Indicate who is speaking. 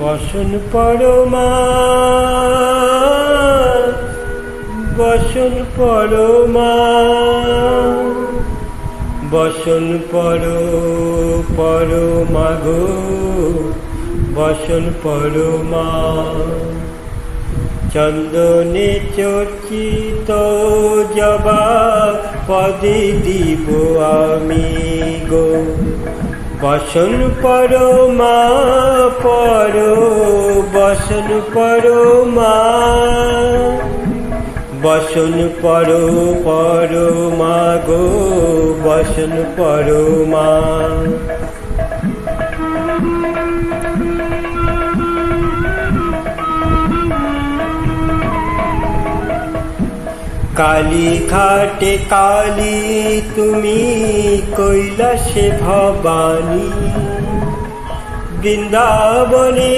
Speaker 1: বসন পরমা বসন পরমা বসন পরমা গো বসন পরমা চন্দনে চর্চিত জবা পদে দিব আমি গো বসন পরমা বসন পরমা বসন পরমা গো বসন পরমা কালী ঘাটে কালী তুমি কৈলাসে ভবানী বৃন্দাবনে